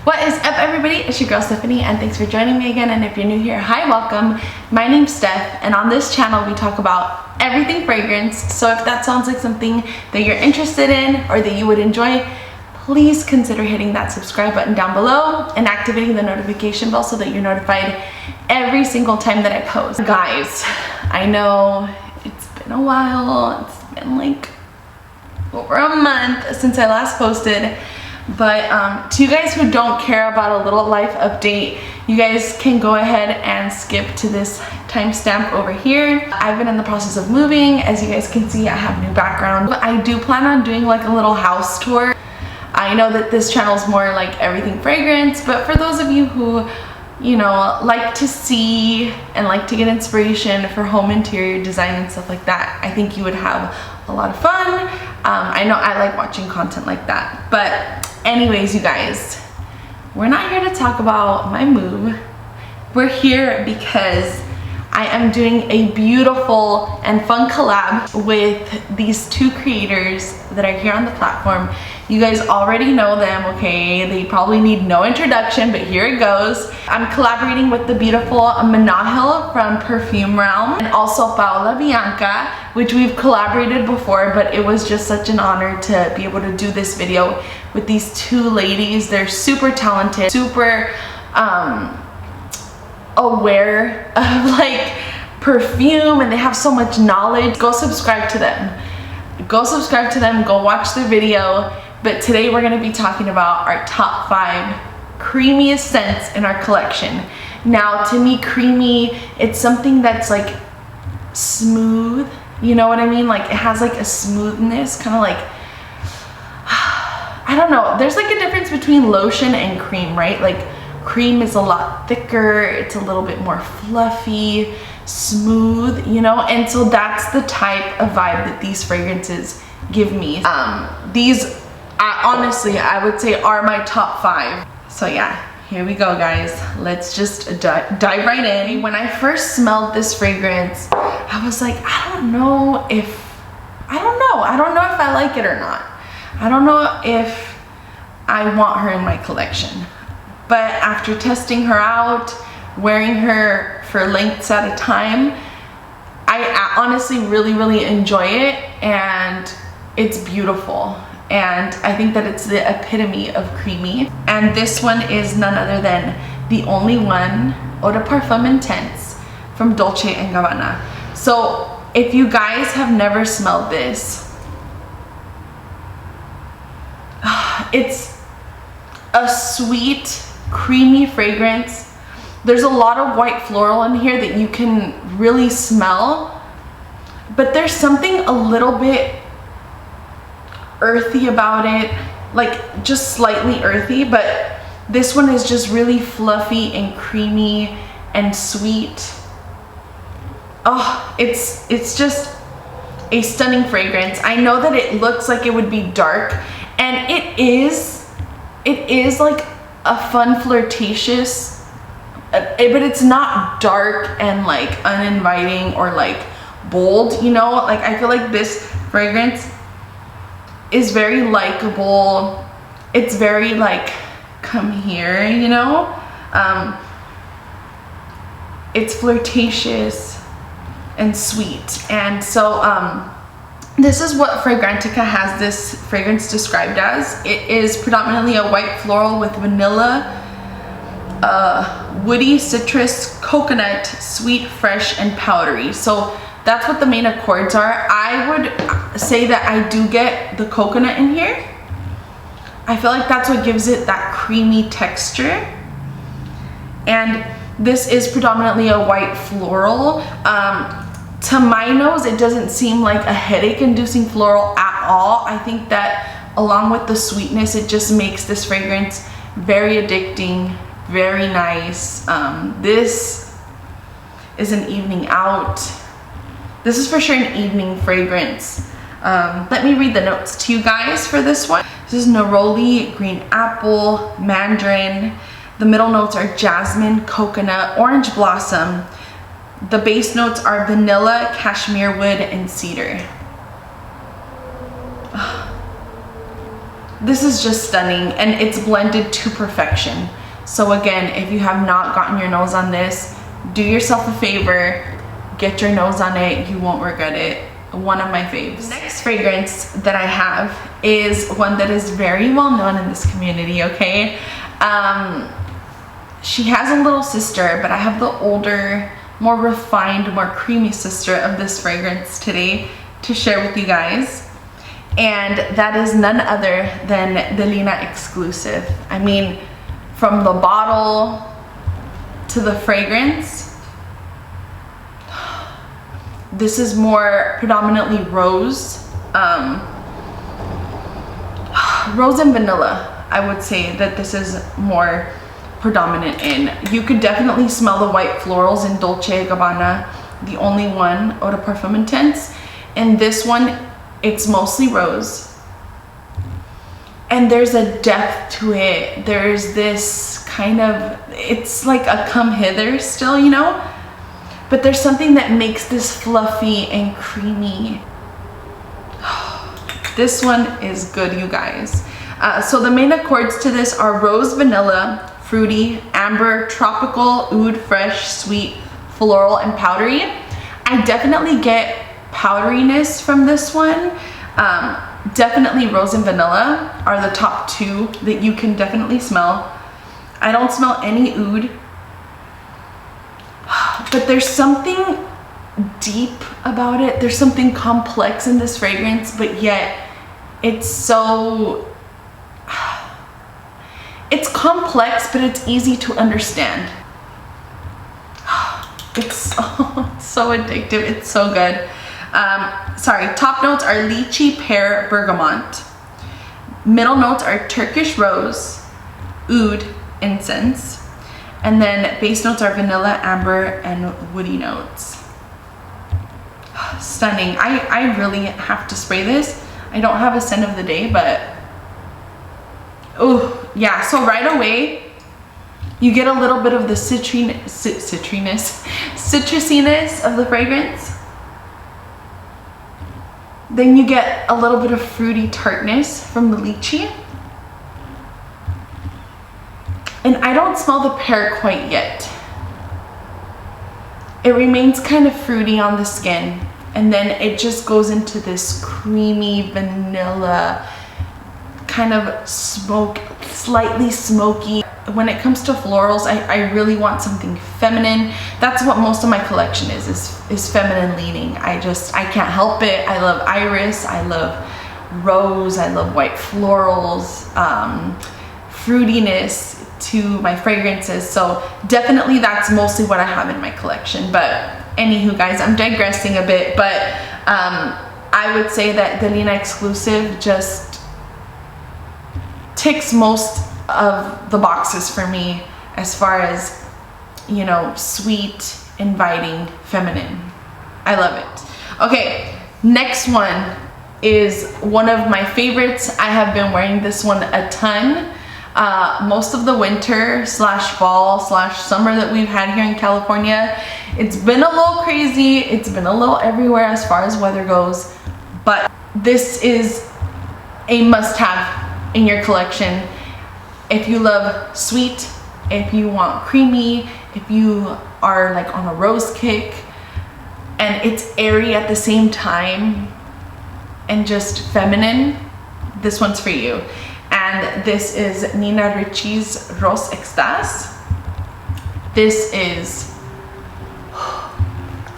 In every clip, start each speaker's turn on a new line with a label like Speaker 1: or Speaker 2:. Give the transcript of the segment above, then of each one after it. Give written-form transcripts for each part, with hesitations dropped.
Speaker 1: What is up, everybody? It's your girl Stephanie, and thanks for joining me again. And if you're new here, hi, welcome. My name's Steph, and on this channel we talk about everything fragrance. So if that sounds like something that you're interested in or that you would enjoy, please consider hitting that subscribe button down below and activating the notification bell so that you're notified every single time that I post. Guys, I know it's been a while. It's been like over a month since I last posted. But to you guys who don't care about a little life update, you guys can go ahead and skip to this timestamp over here. I've been in the process of moving. As you guys can see, I have new background. But I do plan on doing like a little house tour. I know that this channel is more like everything fragrance, but for those of you who, you know, like to see and like to get inspiration for home interior design and stuff like that, I think you would have a lot of fun. I know I like watching content like that. But anyways, you guys, we're not here to talk about my move. We're here because I am doing a beautiful and fun collab with these two creators that are here on the platform. You guys already know them, okay? They probably need no introduction, but here it goes. I'm collaborating with the beautiful Manahil from Perfume Realm, and also Paola Bianka, which we've collaborated before, but it was just such an honor to be able to do this video with these two ladies. They're super talented, super aware of like perfume, and they have so much knowledge. Go subscribe to them. Go subscribe to them, go watch their video. But today we're gonna be talking about our top 5 creamiest scents in our collection. Now, to me, creamy, it's something that's like smooth, you know what I mean? Like it has like a smoothness, kind of like, I don't know. There's like a difference between lotion and cream, right? Like cream is a lot thicker, it's a little bit more fluffy, smooth, you know? And so that's the type of vibe that these fragrances give me. These, honestly, I would say are my top 5. So yeah, here we go, guys. Let's just dive right in. When I first smelled this fragrance, I was like, I don't know if I like it or not. I don't know if I want her in my collection. But after testing her out, wearing her for lengths at a time, I honestly really enjoy it, and it's beautiful. And I think that it's the epitome of creamy. And this one is none other than the only one, Eau de Parfum Intense from Dolce & Gabbana. So if you guys have never smelled this, it's a sweet, creamy fragrance. There's a lot of white floral in here that you can really smell, but there's something a little bit earthy about it, like just slightly earthy, but this one is just really fluffy and creamy and sweet. Oh, it's just a stunning fragrance. I know that it looks like it would be dark, and it is like a fun flirtatious, but it's not dark and like uninviting or like bold, you know? Like I feel like this fragrance is very likable. It's very like, come here, you know? It's flirtatious and sweet. And so this is what Fragrantica has this fragrance described as. It is predominantly a white floral with vanilla, woody, citrus, coconut, sweet, fresh, and powdery. So that's what the main accords are. I would say that I do get the coconut in here. I feel like that's what gives it that creamy texture. And this is predominantly a white floral. To my nose, it doesn't seem like a headache-inducing floral at all. I think that along with the sweetness, it just makes this fragrance very addicting, very nice. This is an evening out. This is for sure an evening fragrance. Let me read the notes to you guys for this one. This is neroli, green apple, mandarin. The middle notes are jasmine, coconut, orange blossom. The base notes are vanilla, cashmere wood, and cedar. This is just stunning, and it's blended to perfection. So again, if you have not gotten your nose on this, do yourself a favor, get your nose on it. You won't regret it. One of my faves. Next fragrance that I have is one that is very well known in this community, okay? She has a little sister, but I have the older, more refined, more creamy sister of this fragrance today to share with you guys. And that is none other than Delina Exclusif. I mean, from the bottle to the fragrance, this is more predominantly rose. Rose and vanilla, I would say that this is more predominant in. You could definitely smell the white florals in Dolce Gabbana, the only one, Eau de Parfum Intense. And this one, it's mostly rose. And there's a depth to it. There's this kind of, it's like a come hither still, you know? But there's something that makes this fluffy and creamy. This one is good, you guys. So the main accords to this are rose, vanilla, fruity, amber, tropical, oud, fresh, sweet, floral, and powdery. I definitely get powderiness from this one. Definitely rose and vanilla are the top two that you can definitely smell. I don't smell any oud, but there's something deep about it. There's something complex in this fragrance, but yet it's so, it's complex, but it's easy to understand. It's so addictive. It's so good. Sorry, top notes are lychee, pear, bergamot. Middle notes are Turkish rose, oud, incense. And then base notes are vanilla, amber, and woody notes. Stunning. I really have to spray this. I don't have a scent of the day, but oh yeah, so right away you get a little bit of the citrusiness of the fragrance. Then you get a little bit of fruity tartness from the lychee. And I don't smell the pear quite yet. It remains kind of fruity on the skin, and then it just goes into this creamy vanilla kind of smoke, slightly smoky. When it comes to florals, I really want something feminine. That's what most of my collection is feminine leaning. I can't help it. I love iris, I love rose, I love white florals, fruitiness to my fragrances. So definitely that's mostly what I have in my collection. But anywho guys, I'm digressing a bit, but I would say that Delina Exclusif just ticks most of the boxes for me as far as, you know, sweet, inviting, feminine. I love it. Okay, next one is one of my favorites. I have been wearing this one a ton. Most of the winter slash fall slash summer that we've had here in California, it's been a little crazy. It's been a little everywhere as far as weather goes, but this is a must-have in your collection. If you love sweet, if you want creamy, if you are like on a rose kick, and it's airy at the same time and just feminine, this one's for you. And this is Nina Ricci's Rose Extase. This is,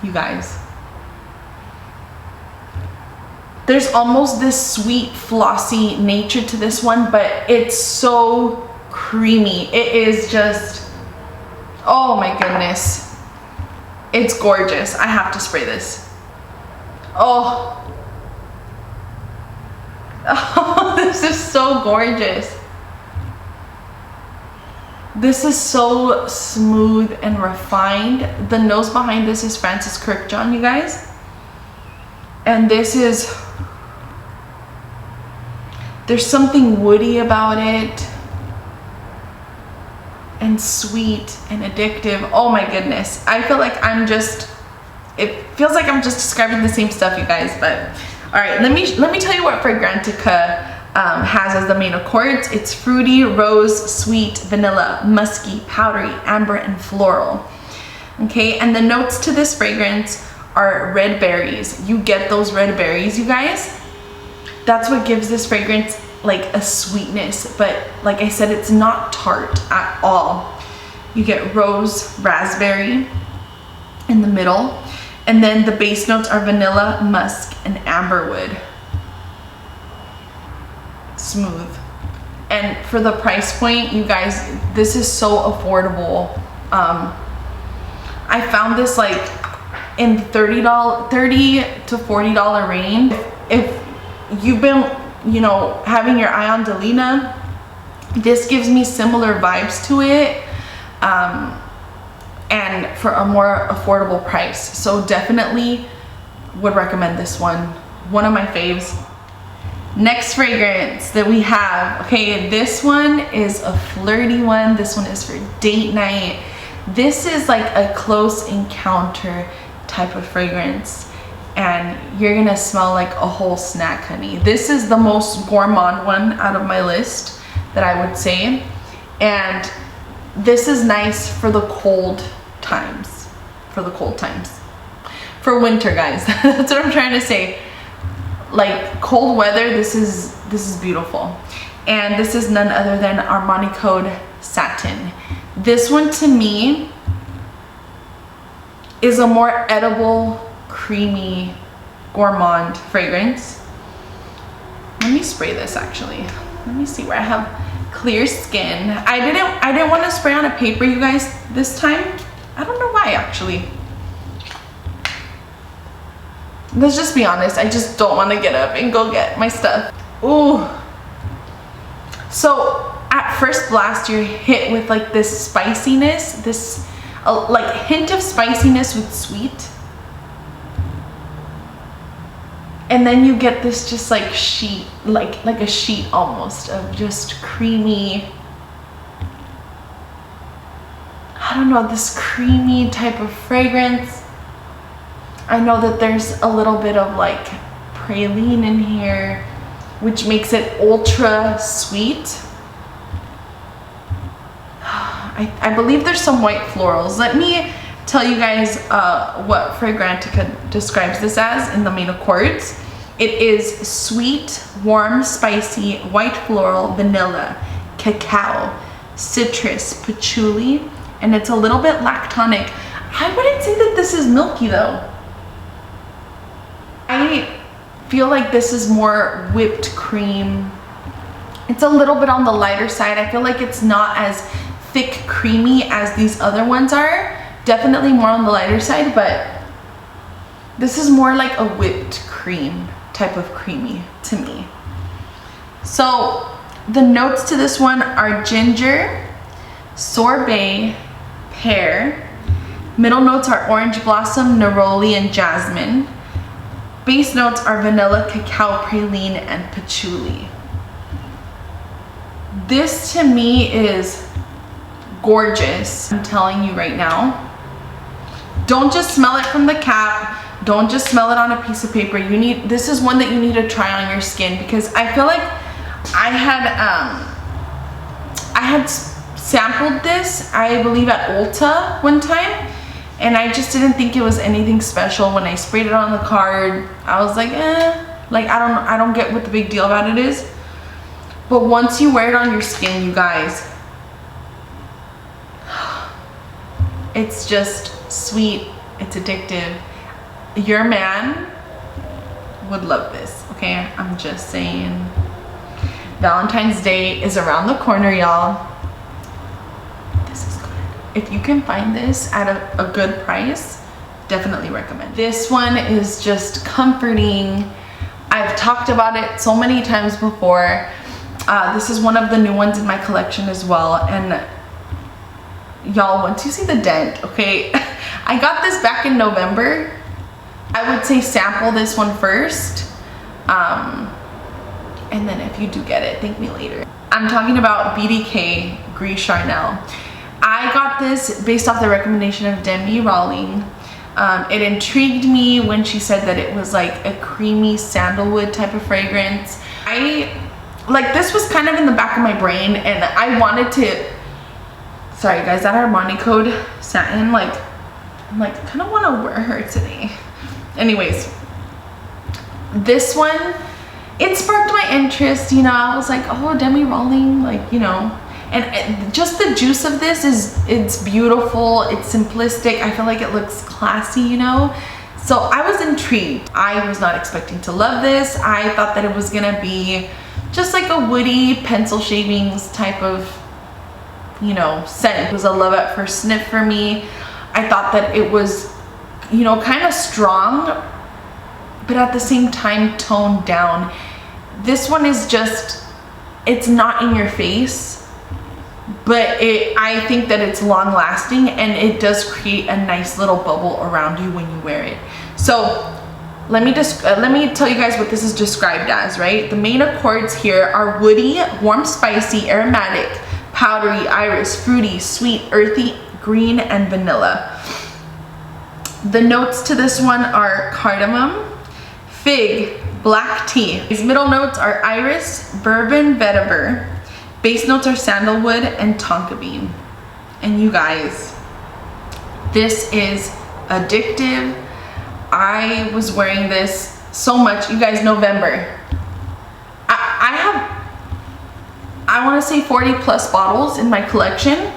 Speaker 1: you guys, there's almost this sweet flossy nature to this one, but it's so creamy. It is just, oh my goodness, it's gorgeous. I have to spray this. Oh, this is so gorgeous. This is so smooth and refined. The nose behind this is Francis Kirkjohn, you guys. And this is, there's something woody about it, and sweet and addictive. Oh my goodness. I feel like it feels like I'm just describing the same stuff, you guys, but all right, let me tell you what Fragrantica has as the main accords. It's fruity, rose, sweet, vanilla, musky, powdery, amber, and floral. Okay, and the notes to this fragrance are red berries. You get those red berries, you guys. That's what gives this fragrance like a sweetness, but like I said, it's not tart at all. You get rose, raspberry in the middle, and then the base notes are vanilla, musk, and amberwood. Smooth. And for the price point, you guys, this is so affordable. I found this like in $30 to $40 range. If you've been, you know, having your eye on Delina, this gives me similar vibes to it, and for a more affordable price. So definitely would recommend this one of my faves. Next fragrance that we have, okay, this one is a flirty one. This one is for date night. This is like a close encounter type of fragrance, and you're gonna smell like a whole snack, honey. This is the most gourmand one out of my list that I would say, and this is nice for the cold times. For winter, guys. That's what I'm trying to say. Like cold weather, this is beautiful. And this is none other than Armani Code Satin. This one to me is a more edible, creamy, gourmand fragrance. Let me spray this actually. Let me see where I have clear skin. I didn't want to spray on a paper, you guys, this time. I don't know why actually. Let's just be honest, I just don't want to get up and go get my stuff. Ooh. So at first blast, you're hit with like this spiciness, this like hint of spiciness with sweet. And then you get this just like sheet, like a sheet almost of just creamy, I don't know, this creamy type of fragrance. I know that there's a little bit of like praline in here, which makes it ultra sweet. I believe there's some white florals. Let me tell you guys what Fragrantica describes this as in the main accords. It is sweet, warm, spicy, white floral, vanilla, cacao, citrus, patchouli, and it's a little bit lactonic. I wouldn't say that this is milky though. I feel like this is more whipped cream. It's a little bit on the lighter side. I feel like it's not as thick creamy as these other ones are. Definitely more on the lighter side, but this is more like a whipped cream type of creamy to me. So the notes to this one are ginger, sorbet, pear. Middle notes are orange blossom, neroli, and jasmine. Base notes are vanilla, cacao, praline, and patchouli. This to me is gorgeous. I'm telling you right now. Don't just smell it from the cap. Don't just smell it on a piece of paper. This is one that you need to try on your skin, because I feel like I had sampled this, I believe at Ulta one time, and I just didn't think it was anything special. When I sprayed it on the card, I was like, like I don't get what the big deal about it is. But once you wear it on your skin, you guys, it's just sweet, it's addictive. Your man would love this, okay? I'm just saying. Valentine's Day is around the corner, y'all. If you can find this at a good price, definitely recommend. This one is just comforting. I've talked about it so many times before. This is one of the new ones in my collection as well. And y'all, once you see the dent, okay, I got this back in November. I would say sample this one first. And then if you do get it, thank me later. I'm talking about BDK Gris Charnel. I got this based off the recommendation of Demi Rawling. It intrigued me when she said that it was like a creamy sandalwood type of fragrance. I like this was kind of in the back of my brain, and I wanted to, sorry guys, that Armani code Satin, like I'm like kind of want to wear her today. Anyways, this one, it sparked my interest, you know. I was like, oh, demi rolling, like, you know, and just the juice of this is, it's beautiful, it's simplistic, I feel like it looks classy, you know. So I was intrigued. I was not expecting to love this. I thought that it was gonna be just like a woody pencil shavings type of, you know, scent. It was a love at first sniff for me. I thought that it was, you know, kind of strong, but at the same time toned down. This one is just, it's not in your face, but I think that it's long lasting, and it does create a nice little bubble around you when you wear it. So let me tell you guys what this is described as, right? The main accords here are woody, warm, spicy, aromatic, powdery, iris, fruity, sweet, earthy, green, and vanilla. The notes to this one are cardamom, fig, black tea. These middle notes are iris, bourbon, vetiver. Base notes are sandalwood and tonka bean. And you guys, this is addictive. I was wearing this so much. You guys, November. I have, I want to say 40 plus bottles in my collection.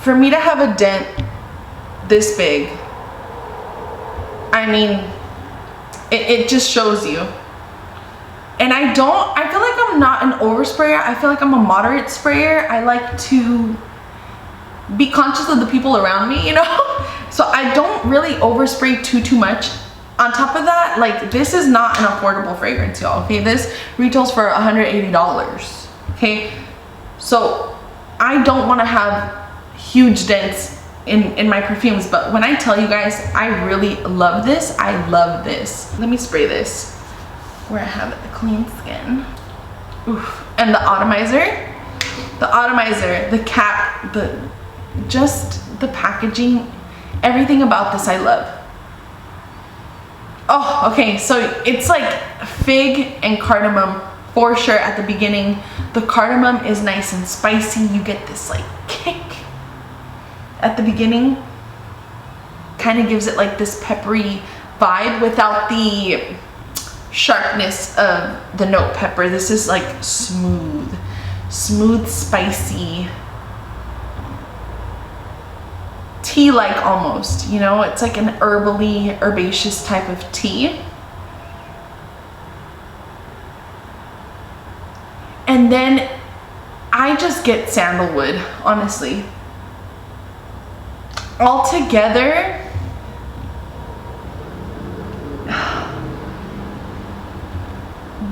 Speaker 1: For me to have a dent this big, I mean, it just shows you. And I feel like I'm not an oversprayer. I feel like I'm a moderate sprayer. I like to be conscious of the people around me, you know? So I don't really overspray too much. On top of that, like, this is not an affordable fragrance, y'all, okay? This retails for $180, okay? So I don't want to have huge dents in my perfumes, but when I tell you guys, I really love this. I love this. Let me spray this where I have it, the clean skin. Oof. And the atomizer, the cap, just the packaging, everything about this I love. Oh, okay, so it's like fig and cardamom for sure at the beginning. The cardamom is nice and spicy. You get this like kick at the beginning. Kind of gives it like this peppery vibe without the sharpness of the note pepper. This is like smooth, spicy, tea-like almost, you know. It's like an herbally, herbaceous type of tea. And then I just get sandalwood, honestly. All together,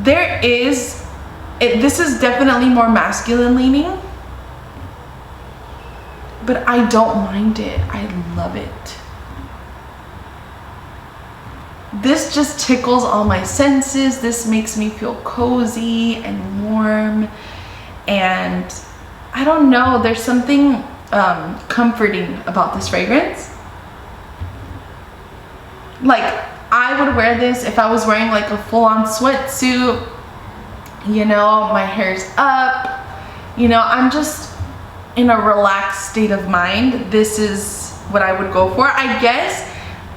Speaker 1: there is, this is definitely more masculine leaning, but I don't mind it. I love it. This just tickles all my senses. This makes me feel cozy and warm, and I don't know, there's something comforting about this fragrance. Like, I would wear this if I was wearing like a full-on sweatsuit, you know, my hair's up, you know, I'm just in a relaxed state of mind. This is what I would go for. I guess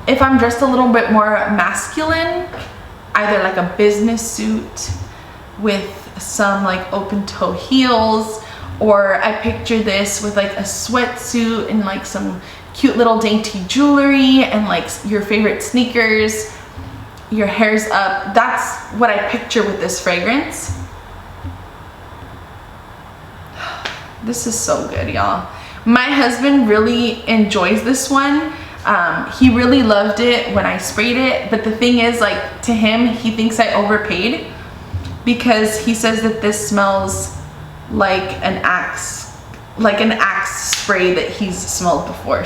Speaker 1: if I'm dressed a little bit more masculine, either like a business suit with some like open toe heels, or I picture this with like a sweatsuit and like some cute little dainty jewelry and like your favorite sneakers, your hair's up. That's what I picture with this fragrance. This is so good, y'all. My husband really enjoys this one. He really loved it when I sprayed it, but the thing is, like, to him, he thinks I overpaid because he says that this smells like an Axe spray that he's smelled before.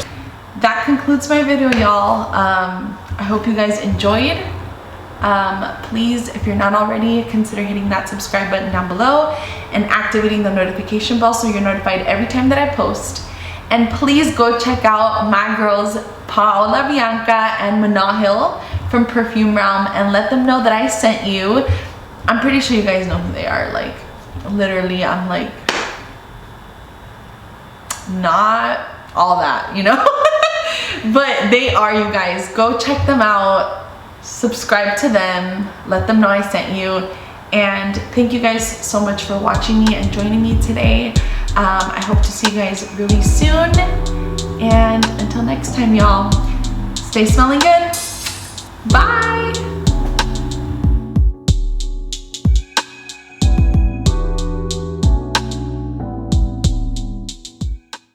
Speaker 1: That concludes my video, y'all. I hope you guys enjoyed. Please, if you're not already, consider hitting that subscribe button down below and activating the notification bell so you're notified every time that I post. And please go check out my girls Paola, Bianka, and Manahil from Perfume Realm and let them know that I sent you. I'm pretty sure you guys know who they are. Like, literally I'm like not all that, you know. But they are, you guys. Go check them out, subscribe to them, let them know I sent you, and thank you guys so much for watching me and joining me today. I hope to see you guys really soon, and until next time, y'all, stay smelling good. Bye.